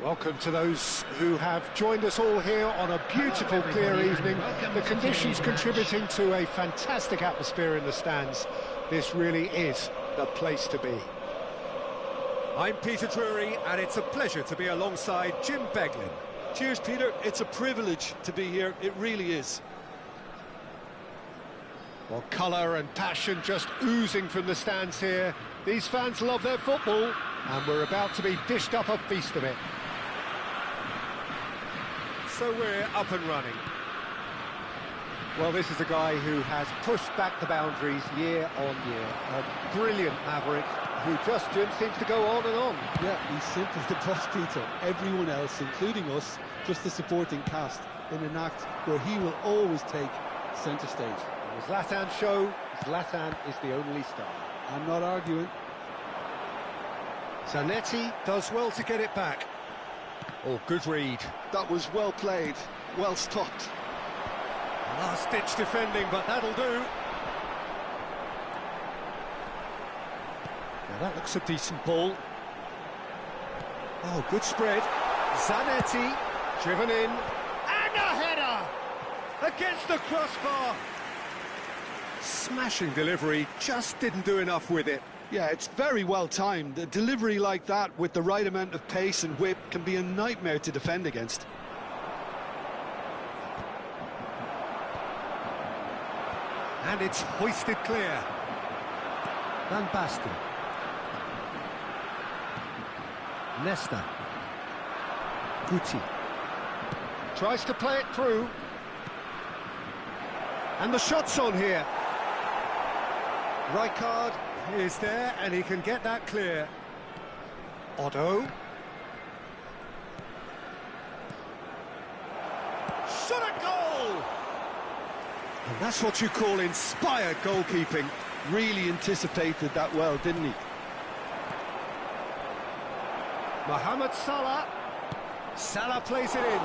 Welcome to those who have joined us all here on a beautiful, clear evening. The conditions contributing to a fantastic atmosphere in the stands. This really is the place to be. I'm Peter Drury, and it's a pleasure to be alongside Jim Beglin. Cheers, Peter. It's a privilege to be here. It really is. Well, colour and passion just oozing from the stands here. These fans love their football, and we're about to be dished up a feast of it. So we're up and running. Well, this is a guy who has pushed back the boundaries year on year. A brilliant maverick who just, Jim, seems to go on and on. Yeah, he's simple to trust, Peter. Everyone else, including us, just the supporting cast in an act where he will always take centre stage. In the Zlatan show, Zlatan is the only star. I'm not arguing. Zanetti Does well to get it back. Oh, good read. That was well played, well stopped. Last-ditch defending, but that'll do. Now that looks a decent ball. Oh, good spread. Zanetti, driven in. And a header! Against the crossbar. Smashing delivery, just didn't do enough with it. Yeah, it's very well timed. A delivery like that with the right amount of pace and whip can be a nightmare to defend against. And it's hoisted clear. Van Basten. Nesta. Guti. Tries to play it through. And the shot's on here. Rijkaard is there, and he can get that clear. Otto. Shot a goal! And that's what you call inspired goalkeeping. Really anticipated that well, didn't he? Mohamed Salah. Salah plays it in.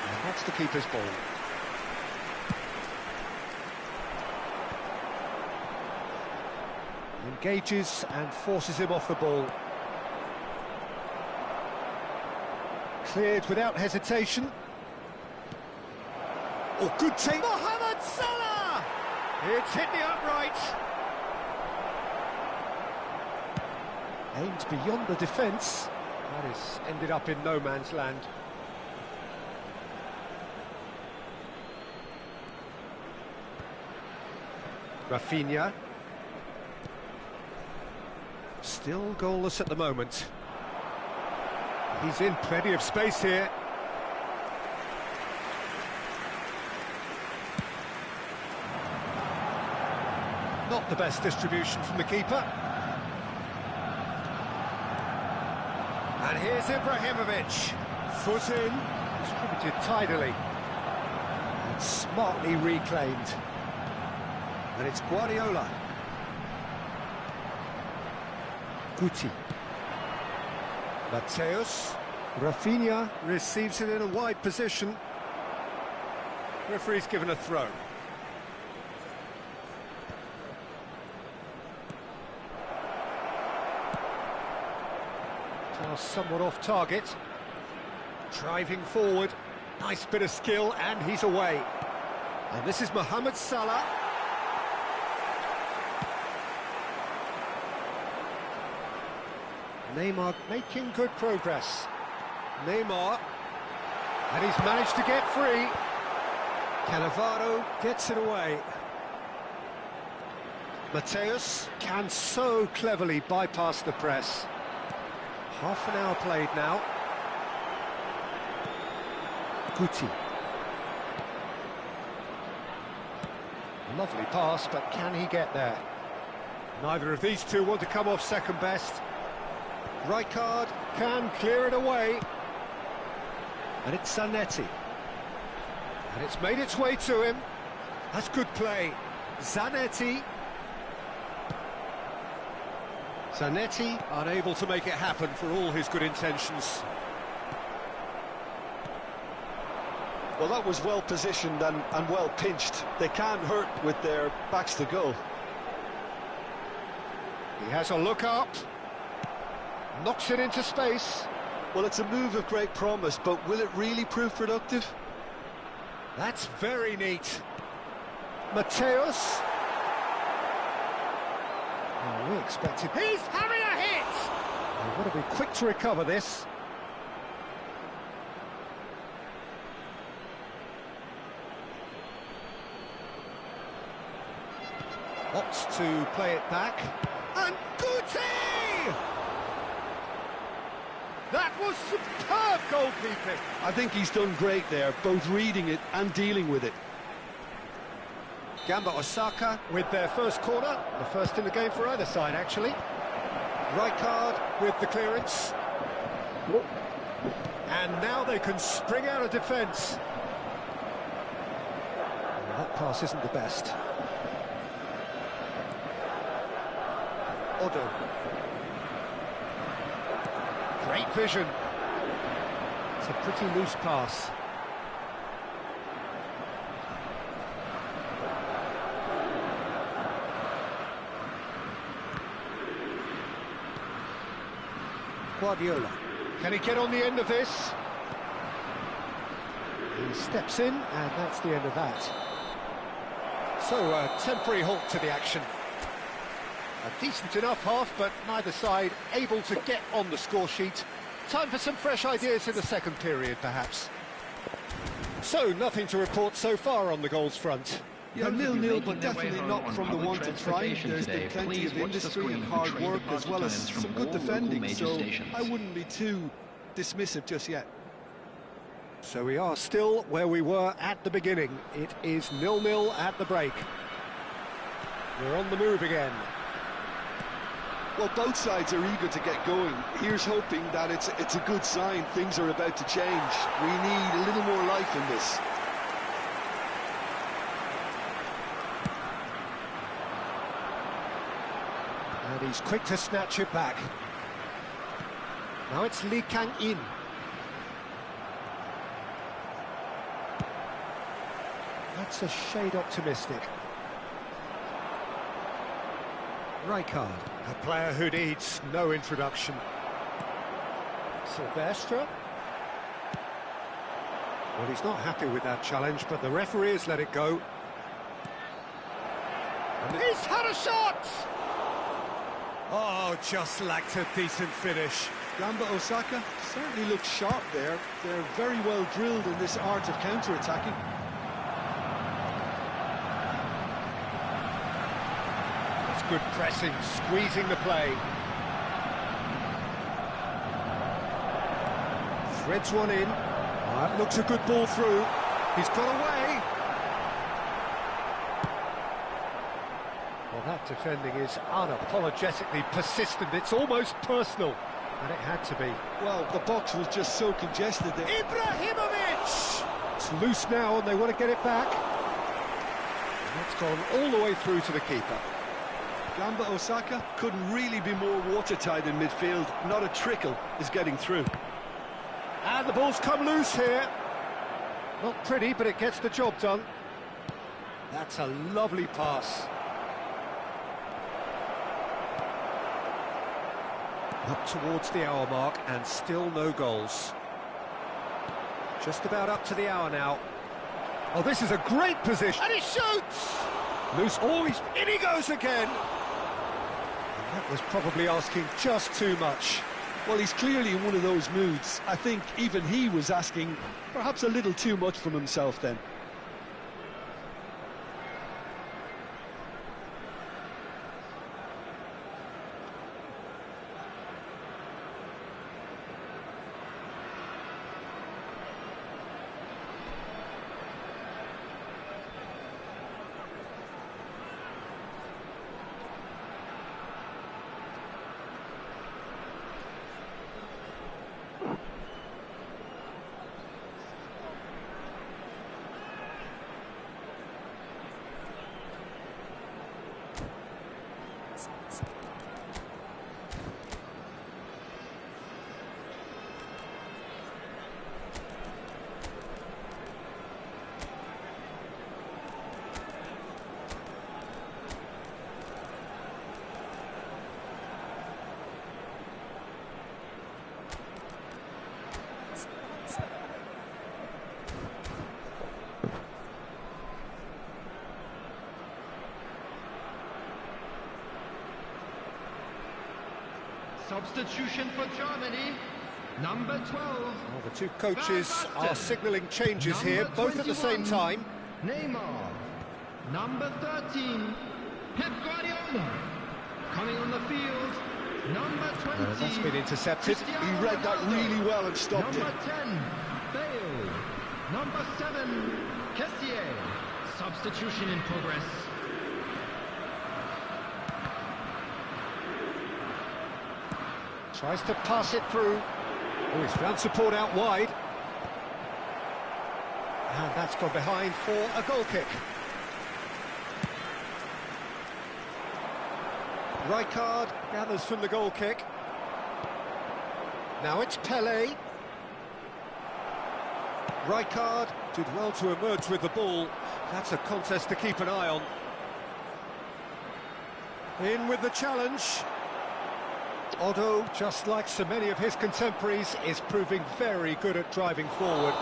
And that's the keeper's ball. Engages and forces him off the ball. Cleared without hesitation. Oh, good take. Mohamed Salah! It's hit the upright. Aimed beyond the defence. That is ended up in no man's land. Rafinha. Still goalless at the moment. He's in plenty of space here. Not the best distribution from the keeper. And here's Ibrahimovic. Foot in. Distributed tidily. And smartly reclaimed. And it's Guardiola. Guti. Mateus. Rafinha. Receives it in a wide position. Referee's given a throw. Somewhat off target. Driving forward. Nice bit of skill, and he's away. And this is Mohamed Salah. Neymar making good progress. Neymar. And he's managed to get free. Cannavaro gets it away. Mateus Can so cleverly bypass the press. half an hour played now. Guti. Lovely pass, but can he get there? Neither of these two want to come off second best. Rijkaard can clear it away. And it's Zanetti. And it's made its way to him. That's good play. Zanetti. Zanetti unable to make it happen for all his good intentions. Well, that was well positioned and well pinched. They can't hurt with their backs to goal. He has a look up. Knocks it into space. Well, it's a move of great promise, but will it really prove productive? That's very neat. Mateus. Oh, we expected... He's having a hit! They've got to be quick to recover this. Opts to play it back. And Guti! That was superb goalkeeping. I think he's done great there, both reading it and dealing with it. Gamba Osaka with their first corner, the first in the game for either side, actually. Rijkaard with the clearance. And now they can spring out of defence. Well, that pass isn't the best. Odo. Great vision. It's a pretty loose pass. Guardiola. Can he get on the end of this? He steps in, and that's the end of that. So, a temporary halt to the action. A decent enough half, but neither side able to get on the score sheet. Time for some fresh ideas in the second period, perhaps. So, nothing to report so far on the goals front. Yeah, 0-0, but definitely not from the want of trying. There's been plenty of industry and hard work, as well as some good defending, so I wouldn't be too dismissive just yet. So we are still where we were at the beginning. It is 0-0 at the break. We're on the move again. Well, both sides are eager to get going. Here's hoping that it's a good sign. Things are about to change. We need a little more life in this. And he's quick to snatch it back. Now it's Lee Kang-in. That's a shade optimistic. Rijkaard, a player who needs no introduction. Silvestre. Well, he's not happy with that challenge, but the referee has let it go. And he's had a shot! Oh, just lacked a decent finish. Gamba Osaka certainly looks sharp there. They're very well drilled in this art of counter-attacking. Good pressing, squeezing the play. Threads one in. That looks a good ball through. He's got away. Well, that defending is unapologetically persistent. It's almost personal, and it had to be. Well, the box was just so congested there. Ibrahimovic! It's loose now, and they want to get it back. And it's gone all the way through to the keeper. Gamba Osaka couldn't really be more watertight in midfield. Not a trickle is getting through. And the ball's come loose here. Not pretty, but it gets the job done. That's a lovely pass. Up towards the hour mark, and still no goals. Just about up to the hour now. Oh, this is a great position. And he shoots! Loose. Oh, in he goes again. That was probably asking just too much. Well, he's clearly in one of those moods. I think even he was asking perhaps a little too much from himself then. Substitution for Germany, number 12. Well, the two coaches are signalling changes here, both at the same time. Neymar, number 13, Pep Guardiola. Coming on the field, number 20. That's been intercepted. He read that really well and stopped it. Number 10, Bale. Number 7, Kessier. Substitution in progress. Tries to pass it through. Oh, he's found support out wide. And that's gone behind for a goal kick. Rijkaard gathers from the goal kick. Now it's Pelé. Rijkaard did well to emerge with the ball. That's a contest to keep an eye on. In with the challenge. Otto, just like so many of his contemporaries, is proving very good at driving forward.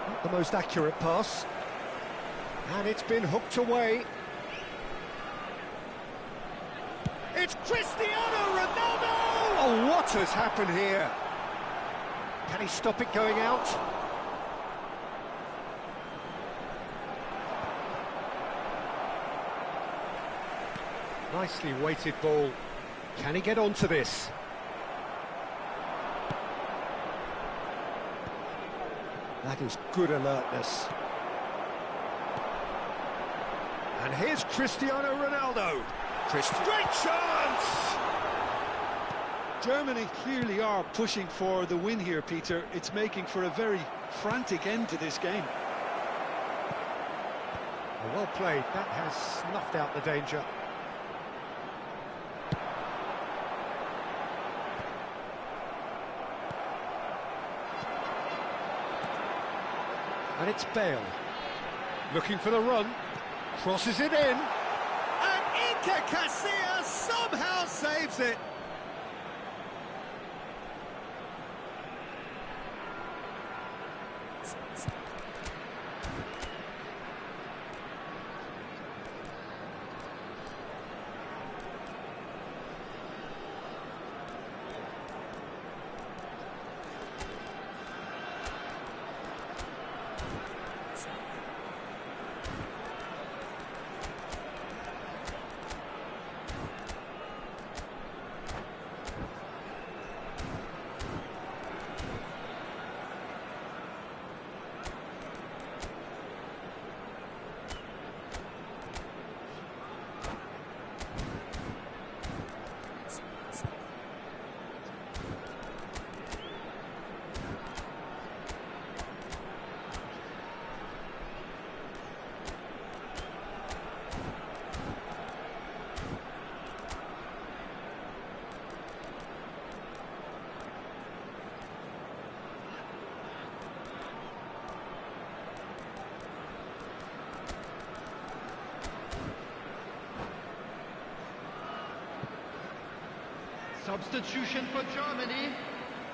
Not the most accurate pass. And it's been hooked away. It's Cristiano Ronaldo! Oh, what has happened here? Can he stop it going out? Nicely weighted ball. Can he get onto this? That is good alertness. And here's Cristiano Ronaldo. Great chance! Germany clearly are pushing for the win here, Peter. It's making for a very frantic end to this game. Well played. That has snuffed out the danger. And it's Bale. Looking for the run. Crosses it in. Iker Casillas somehow saves it. Substitution for Germany,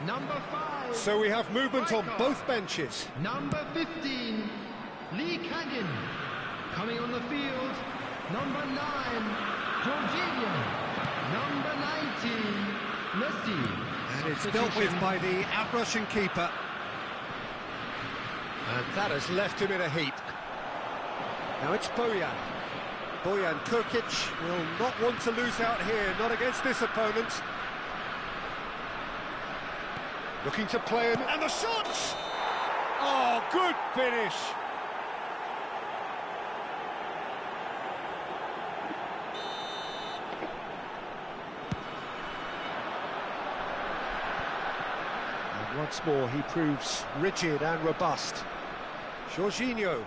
number 5. So we have movement on both benches. Number 15, Lee Kangin. Coming on the field, number 9, Jorginho. Number 19, Messi. And it's dealt with by the out-rushing keeper. And that has left him in a heap. Now it's Bojan. Bojan Kurkic will not want to lose out here, not against this opponent. Looking to play him, and the shots! Oh, good finish! And once more he proves rigid and robust. Jorginho.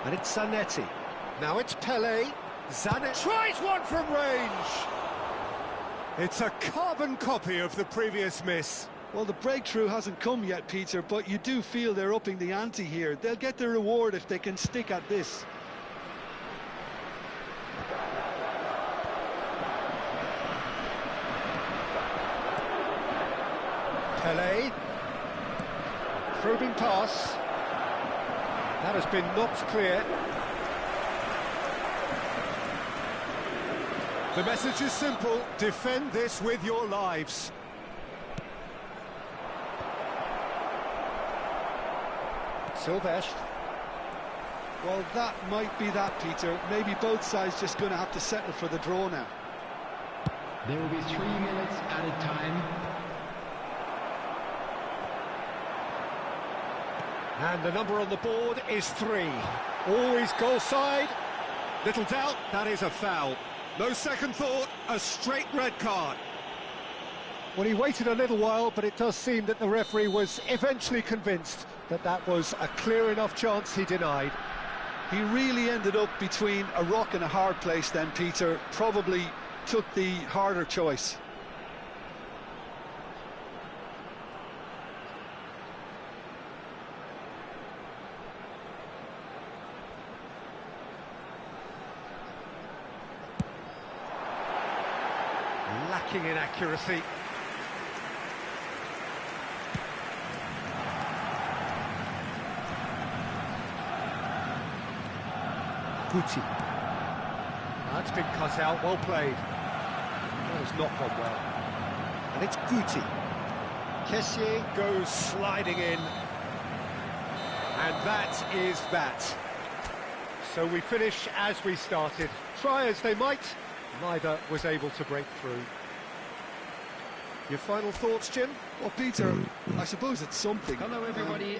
And it's Zanetti. Now it's Pelé. Zanetti tries one from range! It's a carbon copy of the previous miss. Well, the breakthrough hasn't come yet, Peter, but you do feel they're upping the ante here. They'll get their reward if they can stick at this. Pelé. Probing pass. That has been knocked clear. The message is simple: defend this with your lives. Silvestre. Well, that might be that, Peter. Maybe both sides just going to have to settle for the draw now. There will be 3 minutes added time. And the number on the board is 3. Always goal side. Little doubt, that is a foul. No second thought, a straight red card. Well, he waited a little while, but it does seem that the referee was eventually convinced that that was a clear enough chance he denied. He really ended up between a rock and a hard place then, Peter. Probably took the harder choice. Lacking in accuracy. Guti. That's been cut out, well played. That has not gone well. And it's Guti. Kessié goes sliding in. And that is that. So we finish as we started. Try as they might, neither was able to break through. Your final thoughts, Jim? Well, Peter, I suppose it's something. Hello, everybody.